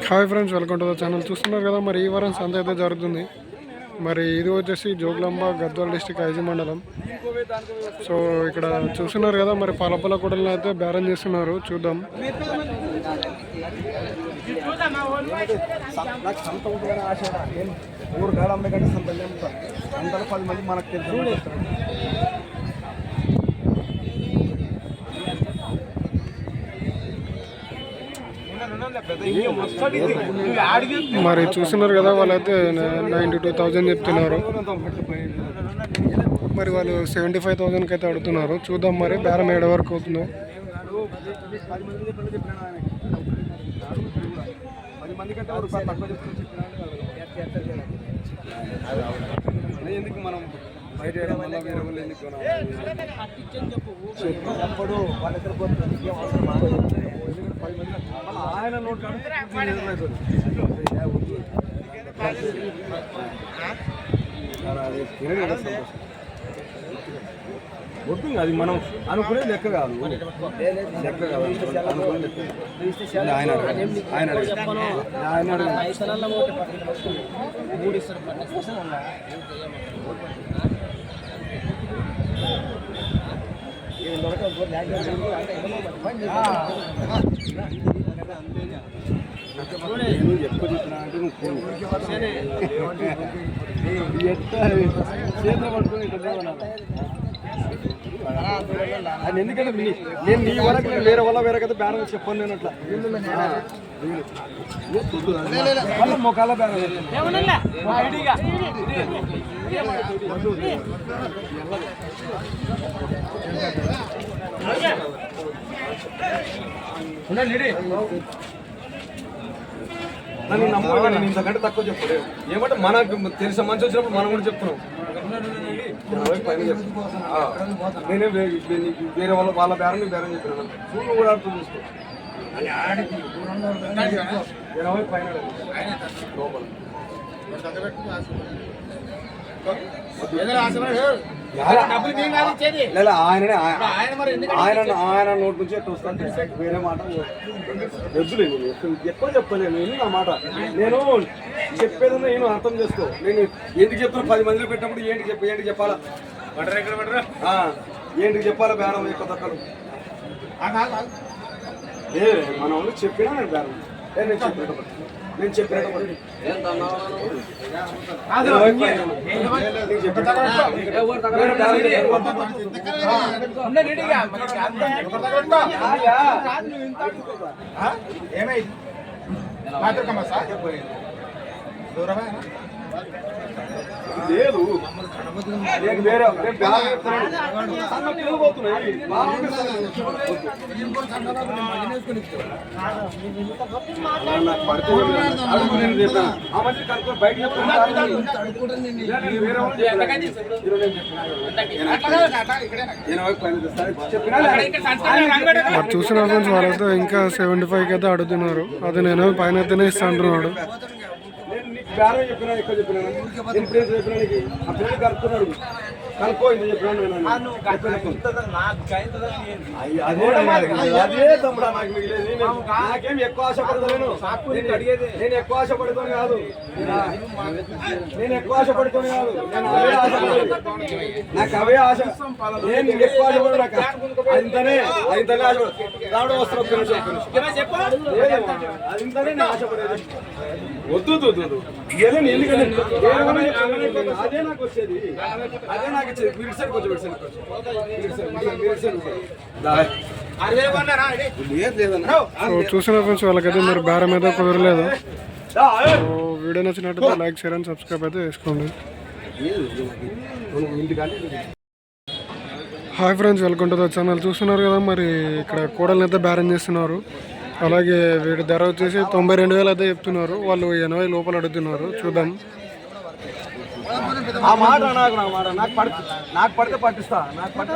Hi friends, welcome to the channel. చూస్తున్నారు కదా, మరి ఈ వారం సంత అయితే జరుగుతుంది. మరి ఇది వచ్చేసి జోగులాంబ గద్వాల డిస్టిక్ ఐజీ మండలం. సో ఇక్కడ చూస్తున్నారు కదా, మరి పలపల కూడలను అయితే బేరం చేస్తున్నారు. చూద్దాం. మరి చూస్తున్నారు కదా, వాళ్ళైతే 92,000 చెప్తున్నారు. మరి వాళ్ళు 75,000కి అయితే అడుగుతున్నారు. చూద్దాం మరి బేరం ఏడు వరకు అవుతుందో. ఎందుకు మనం బయట వేరే వాళ్ళు ఎందుకు అప్పుడు వాళ్ళ ఆయన నోట్ వద్దు, అది మనం అనుకునే లెక్క కాదు. లెక్క కాదు ఆయన ఆయన ఎక్కువ చెప్తున్నా అంటే చేతిలో పట్టుకుని అది ఎందుకంటే నేను నీ వరకు వేరే వల్ల వేరే కదా బేరం చెప్పాను. నేను అట్లా మొక్కల బేరం నన్ను నమ్మకం. నేను ఇంతకంటే తక్కువ చెప్పలేదు. ఏమంటే మనకు తెలిసిన మంచి వచ్చినప్పుడు మనం కూడా చెప్తున్నాం. నేనే వేరే వాళ్ళ బేరం బేరం చెప్పినాను. చూడు కూడా అర్థం చేసుకో. 20 పైన లోపల ఆయన నోట్ నుంచి ఎట్లా వస్తాను. వేరే మాట వద్దులేదు. ఎక్కువ చెప్పలేను. నేను నా మాట నేను చెప్పేది నేను అర్థం చేసుకో. నేను ఎందుకు చెప్తున్నా, 10 మందిలో పెట్టినప్పుడు ఏంటి చెప్పాలా, ఏంటికి చెప్పాలా బేరం ఎక్కువ తక్కువ. మన వాళ్ళు చెప్పినా నేను బేరం నేను చెప్పినట్టు లేదు. నేను వేరే చూసిన వాళ్ళతో ఇంకా 75కి అయితే అడుగుతున్నారు. అది నేను పైన అయితేనే ఇస్తా అంటున్నాడు. బేరం చెప్పినా ఎక్కువ చెప్పినా చెప్పినా ఆ పిల్లలు కలుపుతున్నాడు. కలుపుకోయింది చెప్పినాను. అదే తమ్ముడా నాకు మిగిలేదు. నాకేం ఎక్కువ ఆశపడతాను. నేను ఎక్కువ ఆశపడుతాను కాదు. నేను అవే ఆశపడదు. నాకు అవే ఆశ. నేను ఎక్కువ ఆశపడదు. నాకు అంతనే ఆశపడదు. రావడం వస్తారు. అదింతనే నేను ఆశపడేది. వద్దు ఎందుకంటే అదే నాకు వచ్చేది. అదే నాకు వచ్చేది. చూసిన ఫ్రెండ్స్, వాళ్ళకైతే మరి బేరం మీద కుదరలేదు. వీడియో నచ్చినట్టు లైక్, షేర్ అండ్ సబ్స్క్రైబ్ అయితే చేసుకోండి. Hi friends, welcome to the channel. చూస్తున్నారు కదా, మరి ఇక్కడ కూడలను అయితే బేరం చేస్తున్నారు. అలాగే వీడి ధర వచ్చేసి 92,000 అయితే చెప్తున్నారు. వాళ్ళు 80 లోపల అడుగుతున్నారు. చూద్దాం. ఆ మాట నాకు పడితే పట్టిస్తా. నాకు పడితే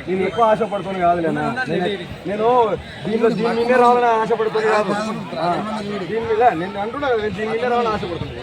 నేను ఎక్కువ ఆశపడుతుంది కాదు. నేను దీని మీదే రావాలని ఆశపడుతుంది కాదు. దీని మీద నేను అంటున్నా, దీని మీదే రావాలని ఆశపడుతుంది.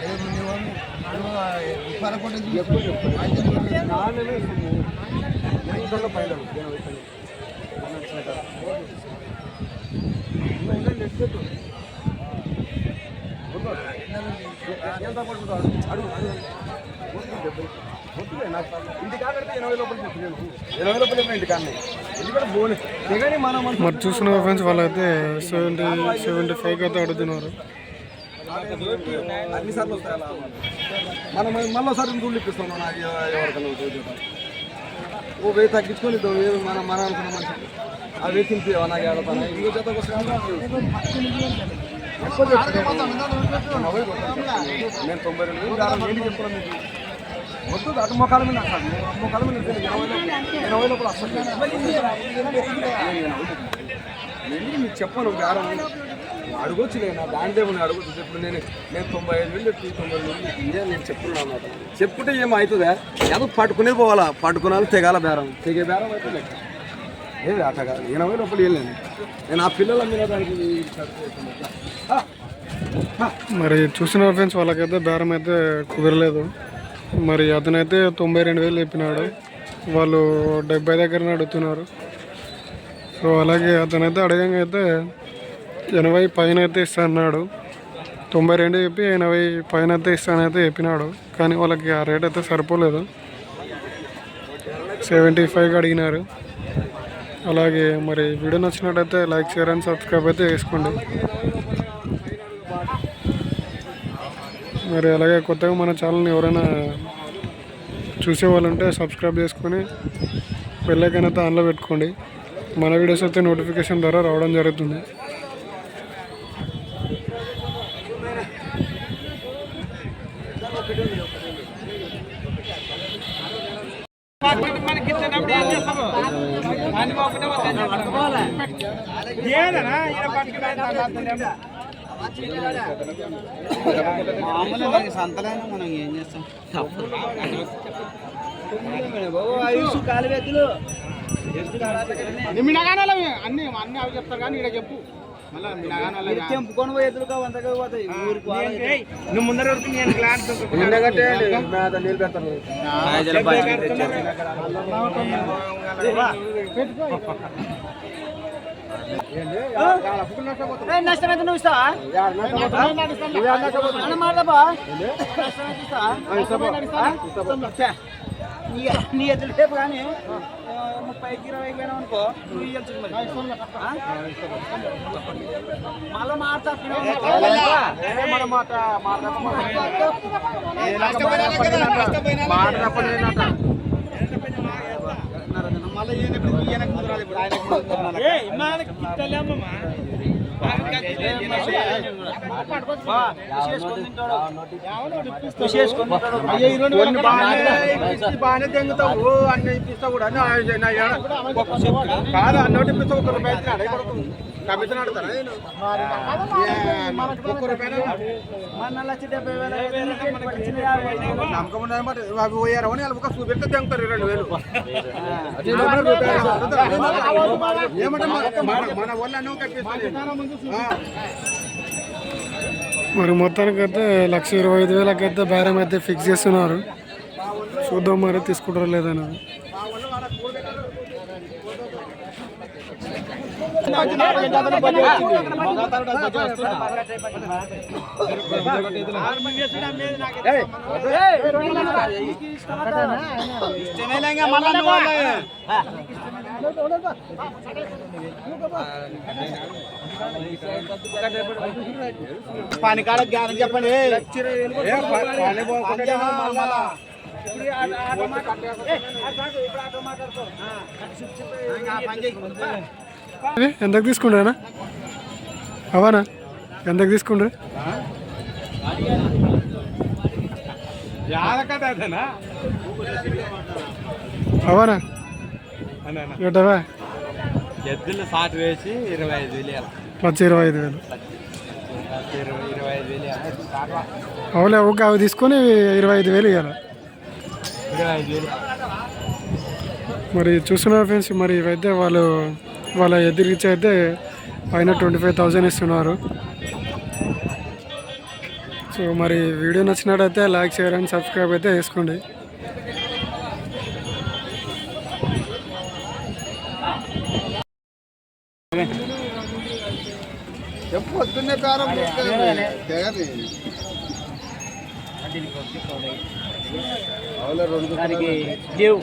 మరి చూసిన ఫ్రెండ్స్ వాళ్ళైతే 75 అయితే అడుగుతున్నారు. అన్నిసార్లు వస్తాయి అలా మనం మళ్ళీ ఒకసారి రూల్ ఇప్పిస్తాం. నాకు ఎవరికన్నా ఓ వెయ్యి తగ్గించుకొని మన అనుకున్న మంచి ఆ వెయ్యి తినిపివా నాకు ఏడతాను ఇంకో జతకు నేను 92,000 చెప్తున్నాను మీకు. వద్దు అటు మొక్కల మీద మొక్కల మీద 80 లోపల వస్తుంది. నేను మీకు చెప్పను బేరం అడగొచ్చులే నా దాంట్లో నేను అడగొచ్చు. ఇప్పుడు నేను 95,000 చెప్పి 90,000 ఇదే నేను చెప్తున్నాను అన్నమాట. చెప్పుంటే ఏమవుతుందా ఏదో పట్టుకునే పోవాలా, పట్టుకున్నాను తెగాల బేరం, తెగే బేరం అయితే లెక్క ఏది అట్ట కాదు. 80 లోపల వెళ్ళాను నేను ఆ పిల్లల మీద దానికి. మరి చూసిన ఫ్రెండ్స్ వాళ్ళకైతే బేరం అయితే కుదరలేదు. మరి అతనైతే 92,000 చెప్పినాడు, వాళ్ళు 70 దగ్గర అడుగుతున్నారు. సో అలాగే అతనైతే అడగంగా అయితే 80 పైన అయితే ఇస్తా అన్నాడు. 92 చెప్పి 80 పైన అయితే ఇస్తానైతే చెప్పినాడు. కానీ వాళ్ళకి ఆ రేట్ అయితే సరిపోలేదు, 75కి అడిగినారు. అలాగే మరి వీడియో నచ్చినట్టయితే లైక్, షేర్ అండ్ సబ్స్క్రైబ్ అయితే చేసుకోండి. మరి అలాగే కొత్తగా మన ఛానల్ని ఎవరైనా చూసేవాళ్ళంటే సబ్స్క్రైబ్ చేసుకొని బెల్ ఐకాన్ అయితే ఆన్లో పెట్టుకోండి. మన వీడియోస్ అయితే నోటిఫికేషన్ ద్వారా రావడం జరుగుతుంది. సంతలైనా మనం ఏం చేస్తాం. అన్ని అవి చెప్తారు కానీ ఇక్కడ చెప్పు తెంపుకొని పోయి ఎదురుగా వందగా పోతాయి. నువ్వు ముందర నేను క్లాస్ నష్టమైతే నువ్వు ఇస్తావా? నీ ఎదురు రేపు కానీ 30కి 20 పోయినావు అనుకో నువ్వు ఇవ్వచ్చు. మళ్ళీ బాగానే తెంగుతావు అన్ని ఇప్పిస్తావు కూడా కాదు అన్నోటి ఇప్పిస్తావు. 1 రూపాయి కమిషన్ ఆడతారా నేను నమ్మకం ఉన్నమాట అవి పోయారు అని వాళ్ళ ఒక చూపెడితే తెంగుతారు 2,000 ఏమంటే మన వాళ్ళు అన్నీ కప్పిస్తారు. మరి మొత్తానికైతే 1,25,000 అయితే బేరం అయితే ఫిక్స్ చేస్తున్నారు. చూద్దాం మరి తీసుకుంటారా లేదని. పని కాడ జ్ఞానం చెప్పండి. ఎంతకు తీసుకుంటారా అవనా? ఎంతకు తీసుకుంటారు? అవనా ఏటవా ఎద్దులు సాటు వేసి 25,000 25,000 అవులే ఒక అవి తీసుకొని 25,000 ఇవ్వాలి. మరి చూస్తున్నారు ఫ్రెండ్స్, మరి ఇవైతే వాళ్ళ ఎదురుచి అయితే పైన 25,000 ఇస్తున్నారు. సో మరి వీడియో నచ్చినట్టయితే లైక్ షేర్ అండ్ సబ్స్క్రైబ్ అయితే చేసుకోండి. పొద్దున్నే ప్రారం దానికి లేవు,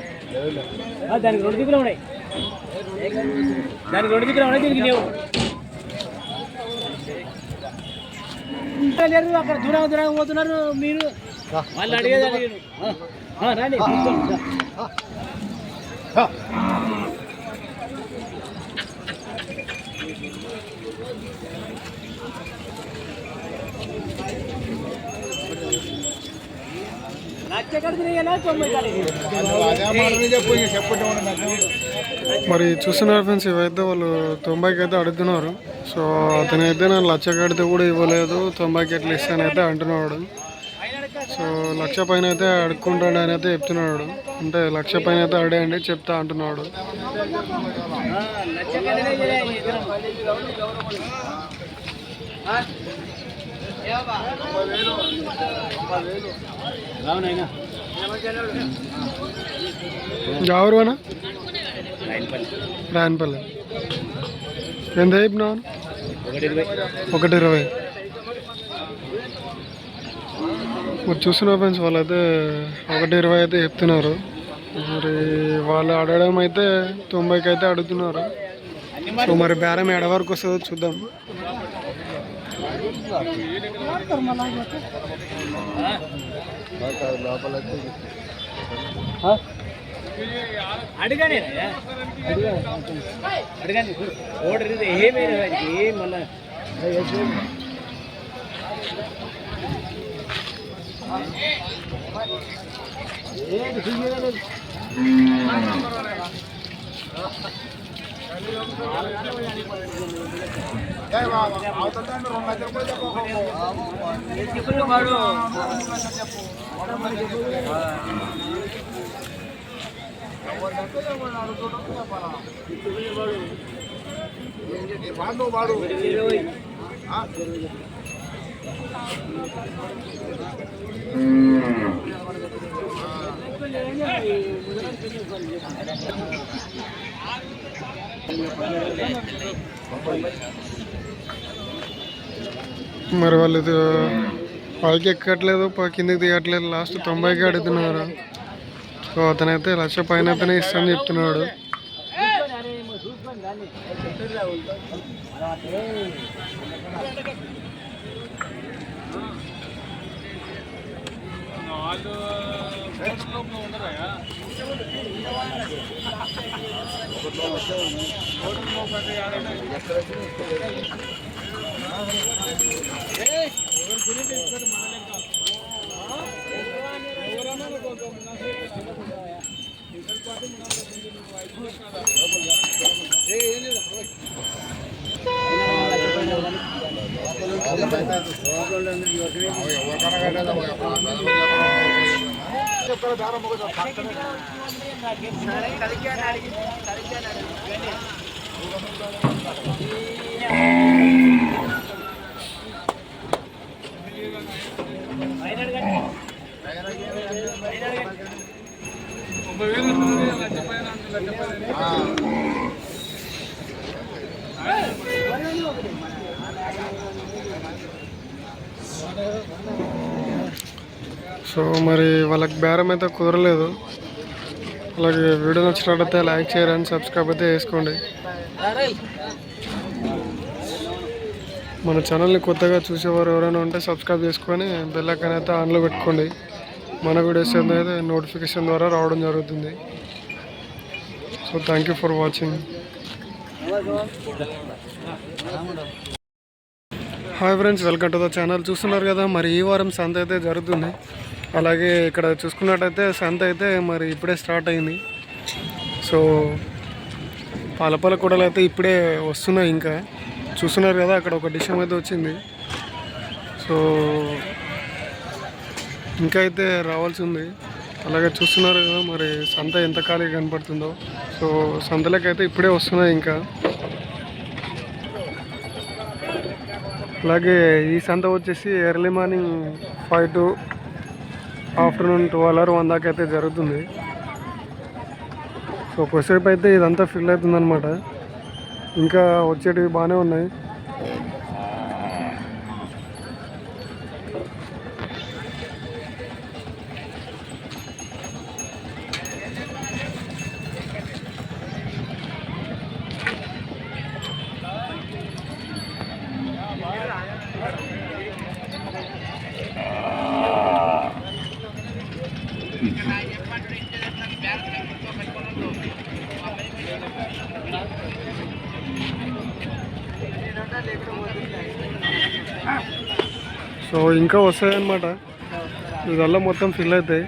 దానికి 2 దిక్కులు ఉన్నాయి, దానికి 2 దిక్కులు ఉన్నాయి, దీనికి లేవు. అక్కడ దూరంగా పోతున్నారు మీరు, వాళ్ళు అడిగేది అడిగారు. రండి మరి చూస్తున్నారు ఫ్రెండ్స్, ఇవైతే వాళ్ళు 90కి అయితే అడుగుతున్నారు. సో అతనైతే నేను 1,00,000 కడితే కూడా ఇవ్వలేదు, 90కి ఎట్లా ఇస్తానైతే అంటున్నాడు. సో 1,00,000 పైన అయితే అడుక్కుంటాడు అని అయితే చెప్తున్నాడు. అంటే 1,00,000 పైన అయితే అడేయండి చెప్తా అంటున్నాడు. ఎవరునా రాయనపల్లి ఎంత చెప్పినావు? 120. మరి చూస్తున్న ఫ్రెండ్స్, వాళ్ళైతే 120 అయితే చెప్తున్నారు. మరి వాళ్ళు అడగడం అయితే 90కి అయితే అడుగుతున్నారు. సో మరి బేరం ఎడ వరకు వస్తుందో చూద్దాం. అడగండి అడగండి ఓడర్ ఏమీ మళ్ళీ మరి వాళ్ళు పైకి ఎక్కట్లేదు, కిందకి దిగట్లేదు, లాస్ట్ 90కి అడుగుతున్నారు. సో అతనైతే 1,00,000 పైన అయితేనే ఇస్తానని చెప్తున్నాడు. సో మరి వాళ్ళకి బేరం అయితే కుదరలేదు. అలాగే వీడియో నచ్చినట్లయితే లైక్ షేర్ అండ్ సబ్స్క్రైబ్ అయితే చేసుకోండి. మన ఛానల్ని కొత్తగా చూసేవారు ఎవరైనా ఉంటే సబ్స్క్రైబ్ చేసుకొని బెల్ ఐకాన్ అయితే ఆన్లో పెట్టుకోండి. మన వీడియోస్ అయితే నోటిఫికేషన్ ద్వారా రావడం జరుగుతుంది. So thank you for watching. Hi friends, welcome to the channel. చూస్తున్నారు కదా, మరి ఈ వారం సంత అయితే జరుగుతుంది. అలాగే ఇక్కడ చూసుకున్నట్టయితే సంత అయితే మరి ఇప్పుడే స్టార్ట్ అయింది. సో పాలపాల కూడలు అయితే ఇప్పుడే వస్తున్నాయి. ఇంకా చూస్తున్నారు కదా, అక్కడ ఒక డిషం అయితే వచ్చింది. సో ఇంకా అయితే రావాల్సి ఉంది. అలాగే చూస్తున్నారు కదా, మరి సంత ఎంత ఖాళీగా కనపడుతుందో. సో సంతలకైతే ఇప్పుడే వస్తున్నాయి. ఇంకా అలాగే ఈ సంత వచ్చేసి early morning 5 to afternoon 12 or 1 దాకా అయితే జరుగుతుంది. సో కొద్దిసేపు అయితే ఇదంతా ఫిల్ అవుతుందన్నమాట. ఇంకా వచ్చేటివి బాగానే ఉన్నాయి. సో ఇంకా వస్తాయన్నమాట. ఇదల్లా మొత్తం ఫిల్ అవుతాయి.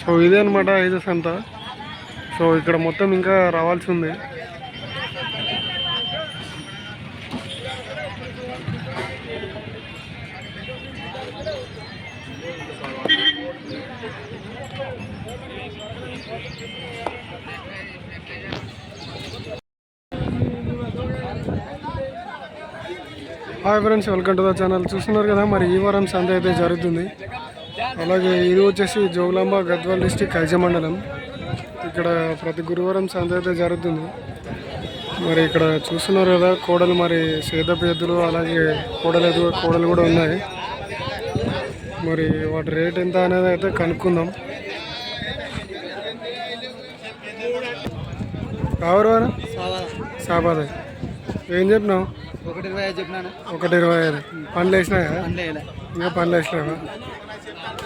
సో ఇదే అనమాట 5 సంత. సో ఇక్కడ మొత్తం ఇంకా రావాల్సి ఉంది. Hi friends, welcome to the channel. చూస్తున్నారు కదా మరి ఈ వారం సంత అయితే జరుగుతుంది. అలాగే ఇది వచ్చేసి జోగులాంబ గద్వాల్ డిస్టిక్ ఐజా మండలం. ఇక్కడ ప్రతి గురువారం సంత అయితే జరుగుతుంది. మరి ఇక్కడ చూస్తున్నారు కదా కోడలు, మరి సేదపు ఎద్దులు, అలాగే కోడలు కూడా ఉన్నాయి. మరి వాటి రేట్ ఎంత అనేది అయితే కనుక్కుందాం. ఎవరు సాబాద్ ఏం చెప్పినావు? 1.25 చెప్పినాను. 1.25. పనులు వేసినాయా? ఇంకా పనులు వేసినావా?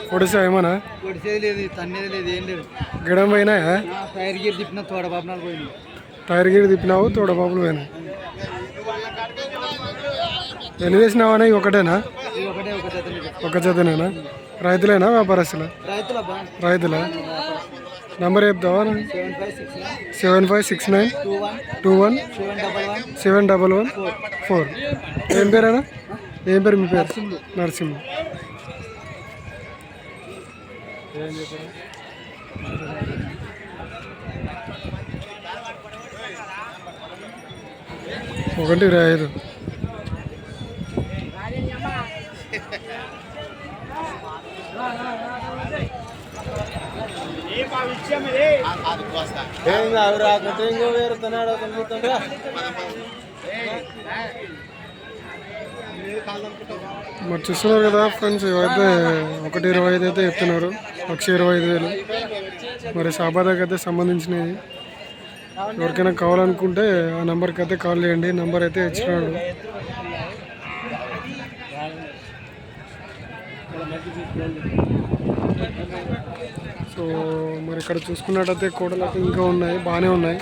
పొడిసా ఏమన్నా? పొడిసేది లేదు, తన్నేది లేదు, ఏం లేదు. గిడం పోయినాయా? టైర్ గీర్ తిప్పిన తోడబాబునాలు పోయింది. టైర్ గిరి తిప్పినావు, తోడబాబులు పోయినాయి. ఎన్ని వేసినావా? ఒకటేనా? ఒక జతనేనా? రైతులేనా వ్యాపారస్తులా? రైతులా? నంబర్ చెప్తావా? 756921717114. ఏం పేరేనా? ఏం పేరు మీ పేరు? నరసింహ. ఒకటి 25. మరి చూస్తున్నారు కదా ఫ్రెండ్స్, ఇవైతే 1.25 అయితే చెప్తున్నారు. 1,25,000. మరి సాబాదాకి అయితే సంబంధించినవి. ఎవరికైనా కావాలనుకుంటే ఆ నెంబర్కి అయితే కాల్ చేయండి. నెంబర్ అయితే ఇచ్చినాడు. సో మరి ఇక్కడ చూసుకున్నట్టయితే కోడలు అయితే ఇంకా ఉన్నాయి, బాగానే ఉన్నాయి.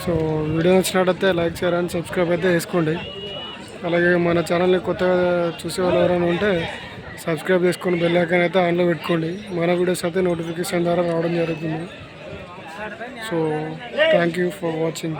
సో వీడియో నచ్చినట్టయితే లైక్, షేర్ అండ్ సబ్స్క్రైబ్ అయితే చేసుకోండి. అలాగే మన ఛానల్ని కొత్తగా చూసే వాళ్ళు ఎవరైనా ఉంటే సబ్స్క్రైబ్ చేసుకొని బెల్ ఐకాన్ అయితే ఆన్లో పెట్టుకోండి. మన వీడియోస్ అయితే నోటిఫికేషన్ ద్వారా రావడం జరుగుతుంది. So thank you for watching.